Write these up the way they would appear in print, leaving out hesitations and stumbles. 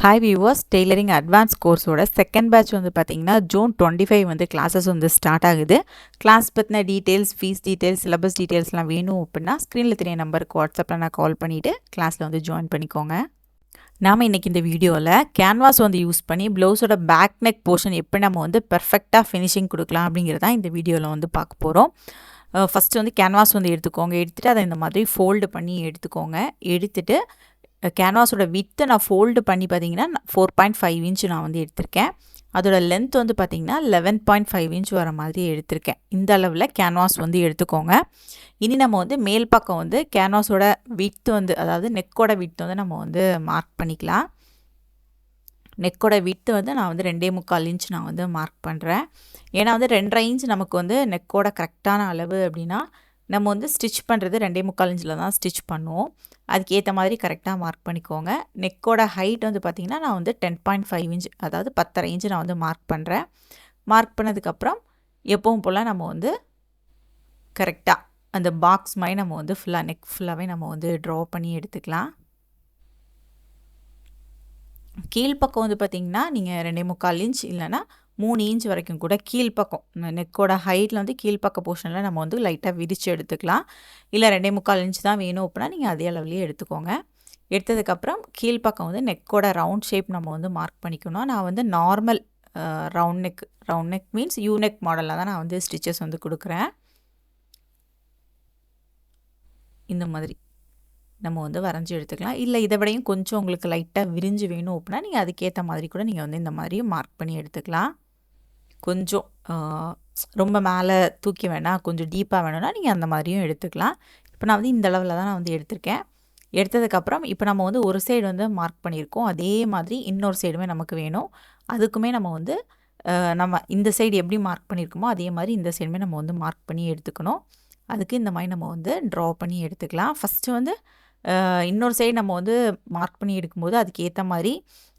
Hi viewers, tailoring advance கோர்ஸோட second batch வந்து பார்த்தீங்கன்னா ஜூன் 25 வந்து கிளாஸஸ் வந்து ஸ்டார்ட் ஆகுது. கிளாஸ் பற்றின டீட்டெயில்ஸ், ஃபீஸ் டீட்டெயில்ஸ், சிலபஸ் டீட்டெயில்ஸ்லாம் வேணும் அப்படின்னா ஸ்க்ரீனில் தெரிய நம்பருக்கு வாட்ஸ்அப்பில் நான் கால் பண்ணிவிட்டு கிளாஸில் வந்து ஜாயின் பண்ணிக்கோங்க. நாம் இன்றைக்கி இந்த வீடியோவில் கேன்வாஸ் வந்து யூஸ் பண்ணி ப்ளவுஸோட பேக் நெக் போர்ஷன் எப்படி நம்ம வந்து பெர்ஃபெக்டாக ஃபினிஷிங் கொடுக்கலாம் அப்படிங்கிறதான் இந்த வீடியோவில் வந்து பார்க்க போகிறோம். ஃபஸ்ட்டு வந்து கேன்வாஸ் வந்து எடுத்துக்கோங்க. எடுத்துகிட்டு அதை இந்த மாதிரி ஃபோல்டு பண்ணி எடுத்துக்கோங்க. எடுத்துகிட்டு கேன்வாஸோட வித்தை நான் ஃபோல்டு பண்ணி பார்த்தீங்கன்னா 4.5 இன்ச் நான் வந்து எடுத்திருக்கேன். அதோட லென்த் வந்து பார்த்திங்கன்னா 11.5 இன்ச் வர மாதிரி எடுத்திருக்கேன். இந்த அளவில் கேன்வாஸ் வந்து எடுத்துக்கோங்க. இனி நம்ம வந்து மேல் பக்கம் வந்து கேன்வாஸோட வித்து வந்து, அதாவது நெக்கோட வித்து வந்து நம்ம வந்து மார்க் பண்ணிக்கலாம். நெக்கோட வித்து வந்து நான் வந்து 2.25 இன்ச் நான் வந்து மார்க் பண்ணுறேன். ஏன்னா வந்து 2.5 இன்ச் நமக்கு வந்து நெக்கோட கரெக்டான அளவு அப்படின்னா நம்ம வந்து ஸ்டிச் பண்ணுறது 2.25 இன்ச்சில் தான் ஸ்டிச் பண்ணுவோம். அதுக்கேற்ற மாதிரி கரெக்டாக மார்க் பண்ணிக்கோங்க. நெக்கோட ஹைட் வந்து பார்த்திங்கன்னா நான் வந்து 10.5 இன்ச், அதாவது 10.5 இன்ச் நான் வந்து மார்க் பண்ணுறேன். மார்க் பண்ணதுக்கப்புறம் எப்பவும் போல் நம்ம வந்து கரெக்டாக அந்த பாக்ஸ் மாதிரி நம்ம வந்து ஃபுல்லாக நெக் ஃபுல்லாகவே நம்ம வந்து ட்ரா பண்ணி எடுத்துக்கலாம். கீழ்ப்பக்கம் வந்து பார்த்திங்கன்னா நீங்கள் 2.25 இன்ச் இல்லைனா 3 இன்ச் வரைக்கும் கூட கீழ்ப்பக்கம் நெக்கோட ஹைட்டில் வந்து கீழ்ப்பக்க போர்ஷனில் நம்ம வந்து லைட்டாக விரித்து எடுத்துக்கலாம். இல்லை 2.25 இன்ச் தான் வேணும் அப்படின்னா நீங்கள் அதே அளவுலேயே எடுத்துக்கோங்க. எடுத்ததுக்கப்புறம் கீழ்ப்பக்கம் வந்து நெக்கோட ரவுண்ட் ஷேப் நம்ம வந்து மார்க் பண்ணிக்கணும். நான் வந்து normal round neck means you neck மாடலில் தான் நான் வந்து ஸ்டிச்சஸ் வந்து கொடுக்குறேன். இந்த மாதிரி நம்ம வந்து வரைஞ்சி எடுத்துக்கலாம். இல்லை இதை விடையும் கொஞ்சம் உங்களுக்கு லைட்டாக விரிஞ்சு வேணும் அப்படின்னா நீங்கள் அதுக்கேற்ற மாதிரி கூட நீங்கள் வந்து இந்த மாதிரி மார்க் பண்ணி எடுத்துக்கலாம். கொஞ்சம் ரொம்ப மேலே தூக்கி வேணால் கொஞ்சம் டீப்பாக வேணும்னா நீங்கள் அந்த மாதிரியும் எடுத்துக்கலாம். இப்போ நான் வந்து இந்த அளவில் தான் நான் வந்து எடுத்திருக்கேன். எடுத்ததுக்கப்புறம் இப்போ நம்ம வந்து ஒரு சைடு வந்து மார்க் பண்ணியிருக்கோம். அதே மாதிரி இன்னொரு சைடுமே நமக்கு வேணும். அதுக்குமே நம்ம வந்து நம்ம இந்த சைடு எப்படி மார்க் பண்ணியிருக்கோமோ அதே மாதிரி இந்த சைடுமே நம்ம வந்து மார்க் பண்ணி எடுத்துக்கணும். அதுக்கு இந்த மாதிரி நம்ம வந்து ட்ரா பண்ணி எடுத்துக்கலாம். ஃபஸ்ட்டு வந்து இன்னொரு சைடு நம்ம வந்து மார்க் பண்ணி எடுக்கும்போது அதுக்கு ஏற்ற மாதிரி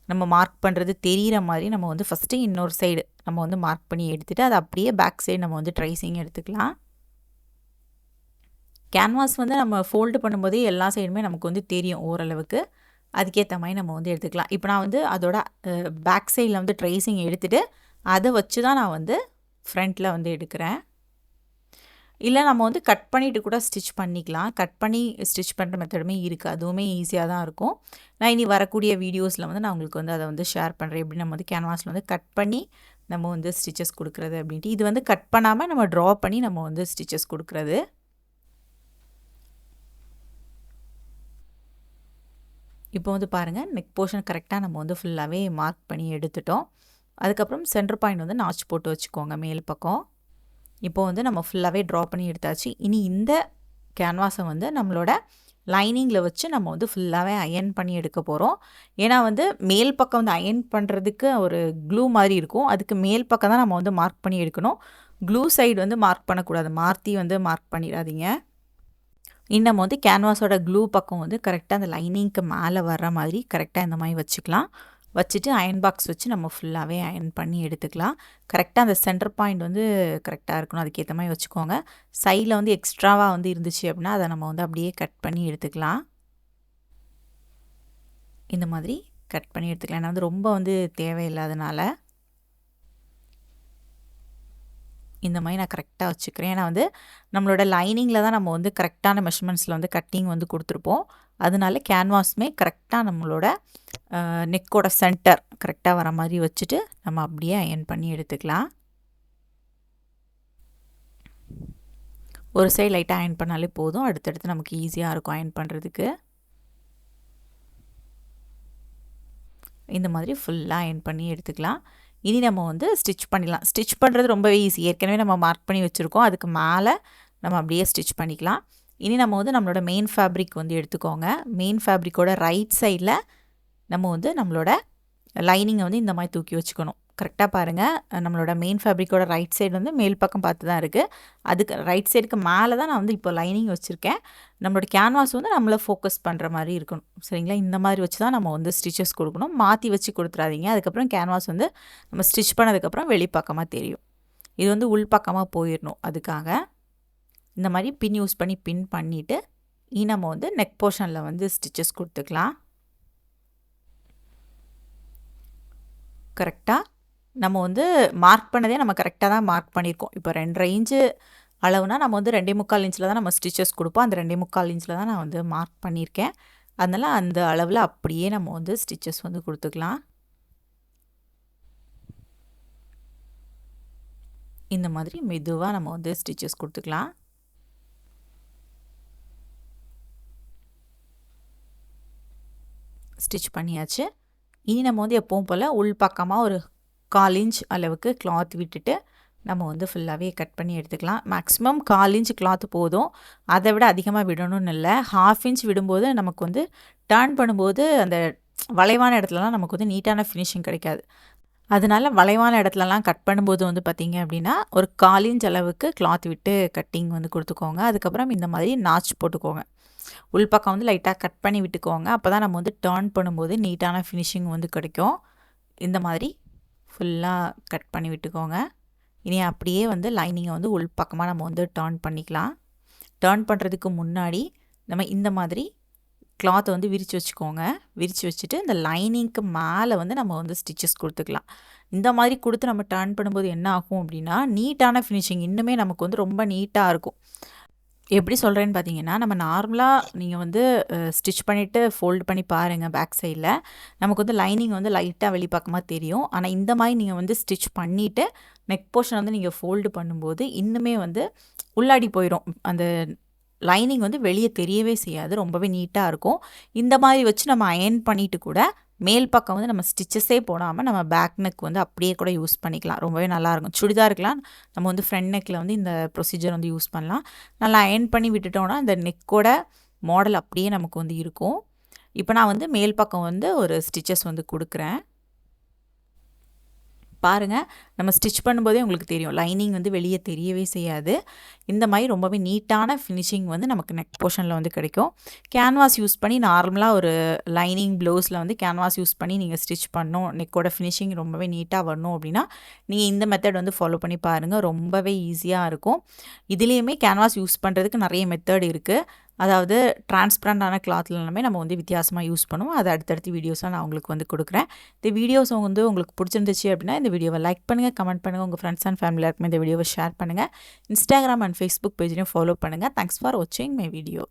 நம்ம மார்க் பண்ணுறது தெரிகிற மாதிரி நம்ம வந்து ஃபஸ்ட்டு இன்னொரு சைடு நம்ம வந்து மார்க் பண்ணி எடுத்துகிட்டு அதை அப்படியே பேக் சைடு நம்ம வந்து ட்ரைசிங் எடுத்துக்கலாம். கேன்வாஸ் வந்து நம்ம ஃபோல்டு பண்ணும்போதே எல்லா சைடுமே நமக்கு வந்து தெரியும் ஓரளவுக்கு. அதுக்கேற்ற மாதிரி நம்ம வந்து எடுத்துக்கலாம். இப்போ நான் வந்து அதோட பேக் சைடில் வந்து ட்ரைசிங் எடுத்துகிட்டு அதை வச்சு தான் நான் வந்து ஃப்ரண்ட்டில் வந்து எடுக்கிறேன். இல்லை நம்ம வந்து கட் பண்ணிவிட்டு கூட ஸ்டிச் பண்ணிக்கலாம். கட் பண்ணி ஸ்டிச் பண்ணுற மெத்தடுமே இருக்குது. அதுவுமே ஈஸியாக தான் இருக்கும். நான் இனி வரக்கூடிய வீடியோஸில் வந்து நான் உங்களுக்கு வந்து அதை வந்து ஷேர் பண்ணுறேன். எப்படி நம்ம வந்து கேன்வாஸில் வந்து கட் பண்ணி நம்ம வந்து ஸ்டிச்சஸ் கொடுக்குறது அப்படின்ட்டு. இது வந்து கட் பண்ணாமல் நம்ம ட்ரா பண்ணி நம்ம வந்து ஸ்டிச்சஸ் கொடுக்குறது. இப்போ வந்து பாருங்கள், நெக் போர்ஷன் கரெக்டாக நம்ம வந்து ஃபுல்லாகவே மார்க் பண்ணி எடுத்துட்டோம். அதுக்கப்புறம் சென்டர் பாயிண்ட் வந்து நாச் போட்டு வச்சுக்கோங்க மேல் பக்கம். இப்போ வந்து நம்ம ஃபுல்லாகவே ட்ரா பண்ணி எடுத்தாச்சு. இனி இந்த கேன்வாஸை வந்து நம்மளோட லைனிங்கில் வச்சு நம்ம வந்து ஃபுல்லாகவே அயன் பண்ணி எடுக்க போகிறோம். ஏன்னா வந்து மேல் பக்கம் வந்து அயன் பண்ணுறதுக்கு ஒரு க்ளூ மாதிரி இருக்கும். அதுக்கு மேல் பக்கம் தான் நம்ம வந்து மார்க் பண்ணி எடுக்கணும். க்ளூ சைடு வந்து மார்க் பண்ணக்கூடாது. மாற்றி வந்து மார்க் பண்ணிடாதீங்க. இன்னும் வந்து கேன்வாஸோட க்ளூ பக்கம் வந்து கரெக்டாக அந்த லைனிங்க்கு மேலே வர்ற மாதிரி கரெக்டாக இந்த மாதிரி வச்சுக்கலாம். வச்சுட்டு அயன் பாக்ஸ் வச்சு நம்ம ஃபுல்லாகவே அயன் பண்ணி எடுத்துக்கலாம். கரெக்டாக அந்த சென்டர் பாயிண்ட் வந்து கரெக்டாக இருக்கணும். அதுக்கேற்ற மாதிரி வச்சுக்கோங்க. சைடில் வந்து எக்ஸ்ட்ராவாக வந்து இருந்துச்சு அப்படின்னா அதை நம்ம வந்து அப்படியே கட் பண்ணி எடுத்துக்கலாம். இந்த மாதிரி கட் பண்ணி எடுத்துக்கலாம். ஏன்னா வந்து ரொம்ப வந்து தேவையில்லாதனால இந்த மாதிரி நான் கரெக்டாக வச்சுக்கிறேன். ஏன்னா வந்து நம்மளோட லைனிங்கில் தான் நம்ம வந்து கரெக்டான மெஷர்மெண்ட்ஸில் வந்து கட்டிங் வந்து கொடுத்துருப்போம். அதனால கேன்வாஸுமே கரெக்டாக நம்மளோட நெக்கோட சென்டர் கரெக்டாக வர மாதிரி வச்சுட்டு நம்ம அப்படியே அயன் பண்ணி எடுத்துக்கலாம். ஒரு சைடு லைட்டாக அயன் பண்ணாலே போதும். அடுத்தடுத்து நமக்கு ஈஸியாக இருக்கும் அயன் பண்ணுறதுக்கு. இந்த மாதிரி ஃபுல்லாக அயன் பண்ணி எடுத்துக்கலாம். இனி நம்ம வந்து ஸ்டிச் பண்ணிடலாம். ஸ்டிச் பண்ணுறது ரொம்பவே ஈஸி. ஏற்கனவே நம்ம மார்க் பண்ணி வச்சுருக்கோம். அதுக்கு மேலே நம்ம அப்படியே ஸ்டிச் பண்ணிக்கலாம். இனி நம்ம வந்து நம்மளோட மெயின் ஃபேப்ரிக் வந்து எடுத்துக்கோங்க. மெயின் ஃபேப்ரிக்கோட ரைட் சைடில் நம்ம வந்து நம்மளோட லைனிங்கை வந்து இந்த மாதிரி தூக்கி வச்சுக்கணும். கரெக்டாக பாருங்கள், நம்மளோட மெயின் ஃபேப்ரிக்கோட ரைட் சைடு வந்து மேல் பக்கம் பார்த்து தான் இருக்குது. அதுக்கு ரைட் சைடுக்கு மேலே தான் நான் வந்து இப்போ லைனிங் வச்சுருக்கேன். நம்மளோட கேன்வாஸ் வந்து நம்மளை ஃபோக்கஸ் பண்ணுற மாதிரி இருக்கணும். சரிங்களா? இந்த மாதிரி வச்சு தான் நம்ம வந்து ஸ்டிச்சஸ் கொடுக்கணும். மாற்றி வச்சு கொடுத்துறாதீங்க. அதுக்கப்புறம் கேன்வாஸ் வந்து நம்ம ஸ்டிச் பண்ணதுக்கப்புறம் வெளிப்பக்கமாக தெரியும். இது வந்து உள்பக்கமாக போயிடணும். அதுக்காக இந்த மாதிரி பின் யூஸ் பண்ணி பின் பண்ணிவிட்டு நம்ம வந்து நெக் போர்ஷனில் வந்து ஸ்டிச்சஸ் கொடுத்துக்கலாம். கரெக்டாக நம்ம வந்து மார்க் பண்ணதே நம்ம கரெக்டாக தான் மார்க் பண்ணியிருக்கோம். இப்போ 2.5 இன்ச்சு அளவுனா நம்ம வந்து 2.25 இன்ச்சில் தான் நம்ம ஸ்டிச்சஸ் கொடுப்போம். அந்த 2.25 இன்ச்சில் தான் நான் வந்து மார்க் பண்ணியிருக்கேன். அதனால் அந்த அளவில் அப்படியே நம்ம வந்து ஸ்டிச்சஸ் வந்து கொடுத்துக்கலாம். இந்த மாதிரி மெதுவாக நம்ம வந்து ஸ்டிச்சஸ் கொடுத்துக்கலாம். ஸ்டிச் பண்ணியாச்சு. இனி நம்ம வந்து எப்பவும் போல் உள் பக்கமாக ஒரு 1/4 இன்ச் அளவுக்கு கிளாத் விட்டுட்டு நம்ம வந்து ஃபுல்லாகவே கட் பண்ணி எடுத்துக்கலாம். மேக்ஸிமம் 1/4 இன்ச் கிளாத் போதும். அதை விட அதிகமாக விடணும்னு இல்லை. 1/2 இன்ச் விடும்போது நமக்கு வந்து டர்ன் பண்ணும்போது அந்த வளைவான இடத்துலலாம் நமக்கு வந்து நீட்டான ஃபினிஷிங் கிடைக்காது. அதனால வளைவான இடத்துலலாம் கட் பண்ணும்போது வந்து பார்த்திங்க அப்படின்னா ஒரு 1/4 இன்ச் அளவுக்கு கிளாத் விட்டு கட்டிங் வந்து கொடுத்துக்கோங்க. அதுக்கப்புறம் இந்த மாதிரி நாச் போட்டுக்கோங்க. உள்பக்கம் வந்து லைட்டாக கட் பண்ணி விட்டுக்கோங்க. அப்போ தான் நம்ம வந்து டர்ன் பண்ணும்போது நீட்டான ஃபினிஷிங் வந்து கிடைக்கும். இந்த மாதிரி ஃபுல்லாக கட் பண்ணி விட்டுக்கோங்க. இனி அப்படியே வந்து லைனிங்கை வந்து உள்பக்கமாக நம்ம வந்து டர்ன் பண்ணிக்கலாம். டர்ன் பண்ணுறதுக்கு முன்னாடி நம்ம இந்த மாதிரி கிளாத்தை வந்து விரித்து வச்சுக்கோங்க. விரித்து வச்சுட்டு இந்த லைனிங்க்கு மேலே வந்து நம்ம வந்து ஸ்டிச்சஸ் கொடுத்துக்கலாம். இந்த மாதிரி கொடுத்து நம்ம டர்ன் பண்ணும்போது என்ன ஆகும் அப்படின்னா நீட்டான ஃபினிஷிங் இன்னுமே நமக்கு வந்து ரொம்ப நீட்டாக இருக்கும். எப்படி சொல்கிறேன்னு பார்த்தீங்கன்னா நம்ம நார்மலாக நீங்கள் வந்து ஸ்டிச் பண்ணிவிட்டு ஃபோல்டு பண்ணி பாருங்கள். பேக் சைடில் நமக்கு வந்து லைனிங் வந்து லைட்டாக வெளிப்பக்கமாக தெரியும். ஆனால் இந்த மாதிரி நீங்கள் வந்து ஸ்டிச் பண்ணிவிட்டு நெக் போர்ஷன் வந்து நீங்கள் ஃபோல்டு பண்ணும்போது இன்னுமே வந்து உள்ளாடி போயிடும். அந்த லைனிங் வந்து வெளியே தெரியவே செய்யாது. ரொம்பவே நீட்டாக இருக்கும். இந்த மாதிரி வச்சு நம்ம அயர்ன் பண்ணிவிட்டு கூட மேல் பக்கம் வந்து நம்ம ஸ்டிச்சஸே போடாமல் நம்ம பேக் நெக் வந்து அப்படியே கூட யூஸ் பண்ணிக்கலாம். ரொம்பவே நல்லாயிருக்கும். சுடிதாருக்கெலாம் நம்ம வந்து ஃப்ரண்ட் நெக்கில் வந்து இந்த ப்ரொசீஜர் வந்து யூஸ் பண்ணலாம். நல்லா அயர்ன் பண்ணி விட்டுட்டோன்னா அந்த நெக்கோட மாடல் அப்படியே நமக்கு வந்து இருக்கும். இப்போ நான் வந்து மேல் பக்கம் வந்து ஒரு ஸ்டிச்சஸ் வந்து கொடுக்குறேன். பாருங்கள், நம்ம ஸ்டிச் பண்ணும்போதே உங்களுக்கு தெரியும் லைனிங் வந்து வெளியே தெரியவே செய்யாது. இந்த மாதிரி ரொம்பவே நீட்டான ஃபினிஷிங் வந்து நமக்கு நெக் போர்ஷனில் வந்து கிடைக்கும். கேன்வாஸ் யூஸ் பண்ணி நார்மலாக ஒரு லைனிங் ப்ளவுஸில் வந்து கேன்வாஸ் யூஸ் பண்ணி நீங்கள் ஸ்டிச் பண்ணணும், நெக்கோட ஃபினிஷிங் ரொம்பவே நீட்டாக வரணும் அப்படின்னா நீங்கள் இந்த மெத்தட் வந்து ஃபாலோ பண்ணி பாருங்கள். ரொம்பவே ஈஸியாக இருக்கும். இதுலேயுமே கேன்வாஸ் யூஸ் பண்ணுறதுக்கு நிறைய மெத்தட் இருக்குது. அதாவது டிரான்ஸ்பரண்டான கிளாத்தில் எல்லாமே நம்ம வந்து வித்தியாசமாக யூஸ் பண்ணுவோம். அது அடுத்தடுத்து வீடியோஸாக நான் உங்களுக்கு வந்து கொடுக்குறேன். இந்த வீடியோஸ் வந்து உங்களுக்கு பிடிச்சிருந்துச்சு அப்படின்னா இந்த வீடியோவை லைக் பண்ணுங்கள், கமெண்ட் பண்ணுங்கள், உங்கள் ஃப்ரெண்ட்ஸ் அண்ட் ஃபேமிலி எல்லாருக்குமே இந்த வீடியோவை ஷேர் பண்ணுங்கள். இன்ஸ்டாகிராம் அண்ட் ஃபேஸ்புக் பேஜையும் ஃபாலோ பண்ணுங்கள். தேங்க்ஸ் ஃபார் வாட்சிங் மை வீடியோ.